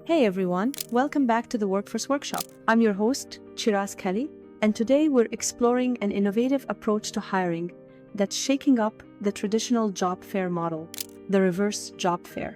Hey everyone, welcome back to the Workforce Workshop. I'm your host, Chiraz, and today we're exploring an innovative approach to hiring that's shaking up the traditional job fair model, the reverse job fair.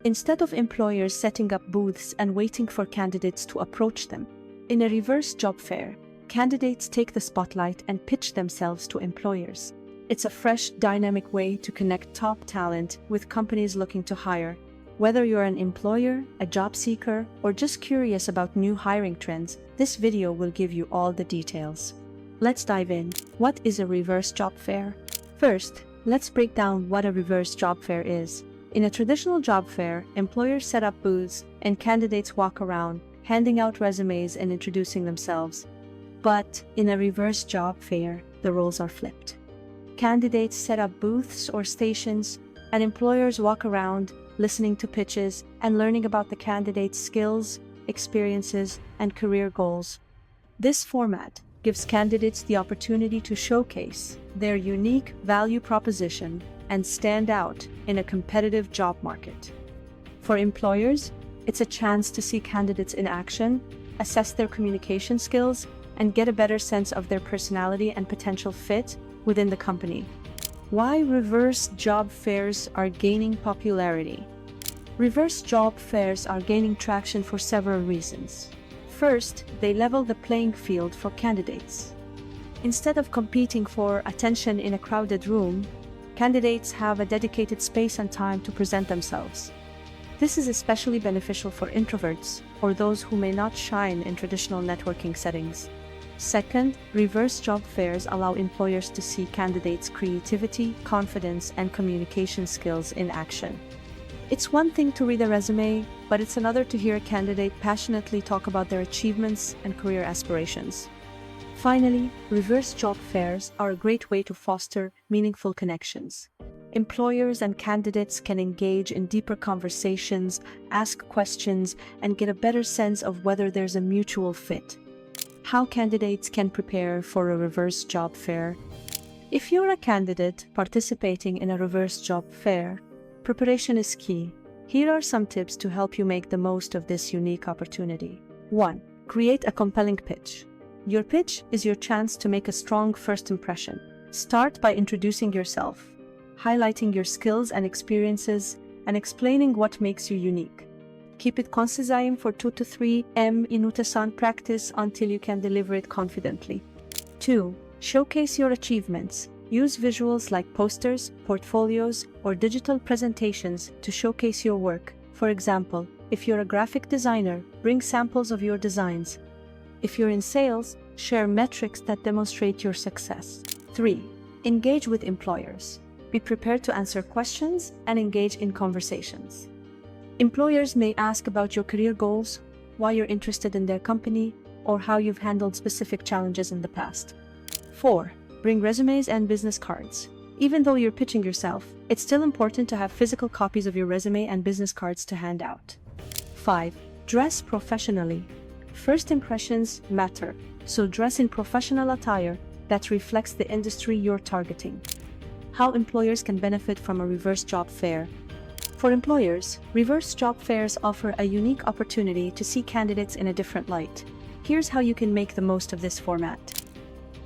Instead of employers setting up booths and waiting for candidates to approach them, in a reverse job fair, candidates take the spotlight and pitch themselves to employers. It's a fresh, dynamic way to connect top talent with companies looking to hire. Whether you're an employer, a job seeker, or just curious about new hiring trends, this video will give you all the details. Let's dive in. What is a reverse job fair? First, let's break down what a reverse job fair is. In a traditional job fair, employers set up booths and candidates walk around, handing out resumes and introducing themselves. But in a reverse job fair, the roles are flipped. Candidates set up booths or stations, and employers walk around, listening to pitches and learning about the candidate's skills, experiences, and career goals. This format gives candidates the opportunity to showcase their unique value proposition and stand out in a competitive job market. For employers, it's a chance to see candidates in action, assess their communication skills, and get a better sense of their personality and potential fit within the company. Why reverse job fairs are gaining popularity? Reverse job fairs are gaining traction for several reasons. First, they level the playing field for candidates. Instead of competing for attention in a crowded room, candidates have a dedicated space and time to present themselves. This is especially beneficial for introverts or those who may not shine in traditional networking settings. Second, reverse job fairs allow employers to see candidates' creativity, confidence, and communication skills in action. It's one thing to read a resume, but it's another to hear a candidate passionately talk about their achievements and career aspirations. Finally, reverse job fairs are a great way to foster meaningful connections. Employers and candidates can engage in deeper conversations, ask questions, and get a better sense of whether there's a mutual fit. How candidates can prepare for a reverse job fair. If you're a candidate participating in a reverse job fair, preparation is key. Here are some tips to help you make the most of this unique opportunity. 1. Create a compelling pitch. Your pitch is your chance to make a strong first impression. Start by introducing yourself, highlighting your skills and experiences, and explaining what makes you unique. Keep it concise for 2 to 3 minutes on practice until you can deliver it confidently. 2. Showcase your achievements. Use visuals like posters, portfolios, or digital presentations to showcase your work. For example, if you're a graphic designer, bring samples of your designs. If you're in sales, share metrics that demonstrate your success. 3. Engage with employers. Be prepared to answer questions and engage in conversations. Employers may ask about your career goals, why you're interested in their company, or how you've handled specific challenges in the past. 4. Bring resumes and business cards. Even though you're pitching yourself, it's still important to have physical copies of your resume and business cards to hand out. 5. Dress professionally. First impressions matter, so dress in professional attire that reflects the industry you're targeting. How employers can benefit from a reverse job fair. For employers, reverse job fairs offer a unique opportunity to see candidates in a different light. Here's how you can make the most of this format.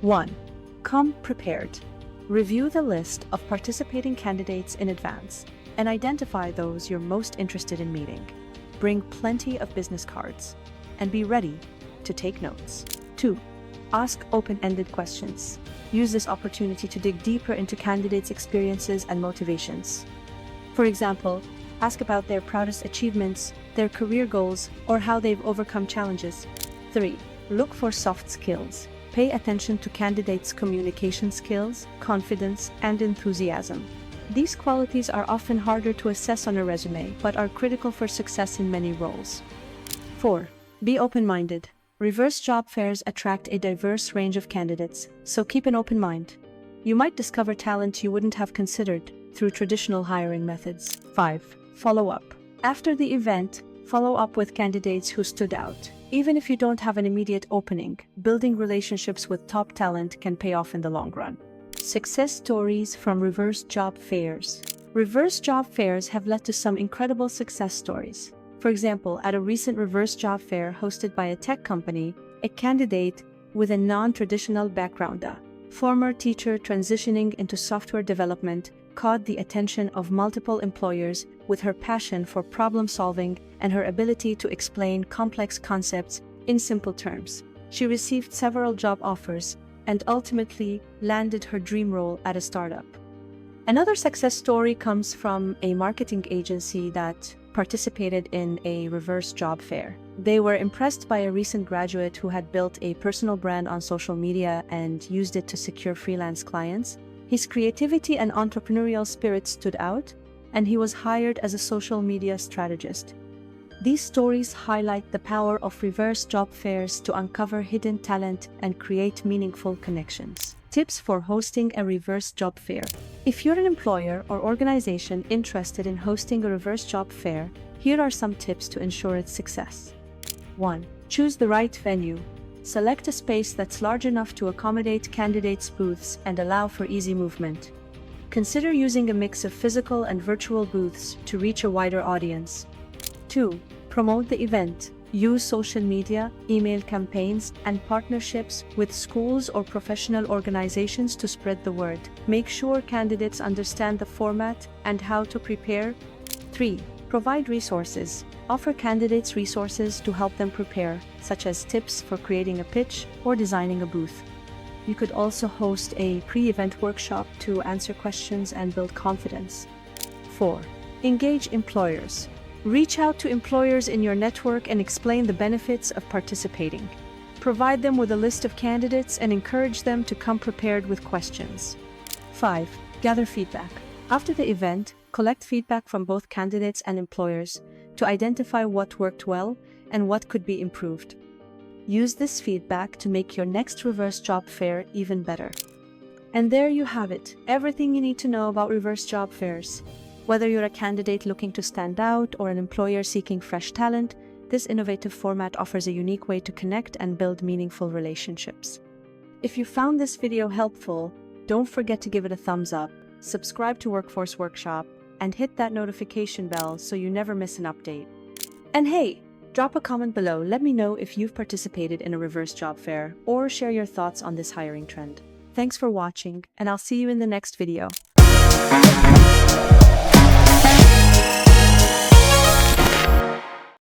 1. Come prepared. Review the list of participating candidates in advance and identify those you're most interested in meeting. Bring plenty of business cards and be ready to take notes. 2. Ask open-ended questions. Use this opportunity to dig deeper into candidates' experiences and motivations. For example, ask about their proudest achievements, their career goals, or how they've overcome challenges. 3. Look for soft skills. Pay attention to candidates' communication skills, confidence, and enthusiasm. These qualities are often harder to assess on a resume, but are critical for success in many roles. 4. Be open-minded. Reverse job fairs attract a diverse range of candidates, so keep an open mind. You might discover talent you wouldn't have considered through traditional hiring methods. 5. Follow up. After the event, Follow up with candidates who stood out. Even if you don't have an immediate opening, building relationships with top talent can pay off in the long run. Success stories from reverse job fairs. Reverse job fairs have led to some incredible success stories. For example, at a recent reverse job fair hosted by a tech company, a candidate with a non-traditional background, a former teacher transitioning into software development, caught the attention of multiple employers with her passion for problem solving and her ability to explain complex concepts in simple terms. She received several job offers and ultimately landed her dream role at a startup. Another success story comes from a marketing agency that participated in a reverse job fair. They were impressed by a recent graduate who had built a personal brand on social media and used it to secure freelance clients. His creativity and entrepreneurial spirit stood out, and he was hired as a social media strategist. These stories highlight the power of reverse job fairs to uncover hidden talent and create meaningful connections. Tips for hosting a reverse job fair. If you're an employer or organization interested in hosting a reverse job fair, here are some tips to ensure its success. 1. Choose the right venue. Select a space that's large enough to accommodate candidates' booths and allow for easy movement. Consider using a mix of physical and virtual booths to reach a wider audience. 2. Promote the event. Use social media, email campaigns, and partnerships with schools or professional organizations to spread the word. Make sure candidates understand the format and how to prepare. 3. Provide resources. Offer candidates resources to help them prepare, such as tips for creating a pitch or designing a booth. You could also host a pre-event workshop to answer questions and build confidence. 4. Engage employers. Reach out to employers in your network and explain the benefits of participating. Provide them with a list of candidates and encourage them to come prepared with questions. 5. Gather feedback. After the event, collect feedback from both candidates and employers to identify what worked well and what could be improved. Use this feedback to make your next reverse job fair even better. And there you have it, everything you need to know about reverse job fairs. Whether you're a candidate looking to stand out or an employer seeking fresh talent, this innovative format offers a unique way to connect and build meaningful relationships. If you found this video helpful, don't forget to give it a thumbs up, subscribe to Workforce Workshop, and hit that notification bell so you never miss an update. And hey, drop a comment below, let me know if you've participated in a reverse job fair, or share your thoughts on this hiring trend. Thanks for watching, and I'll see you in the next video.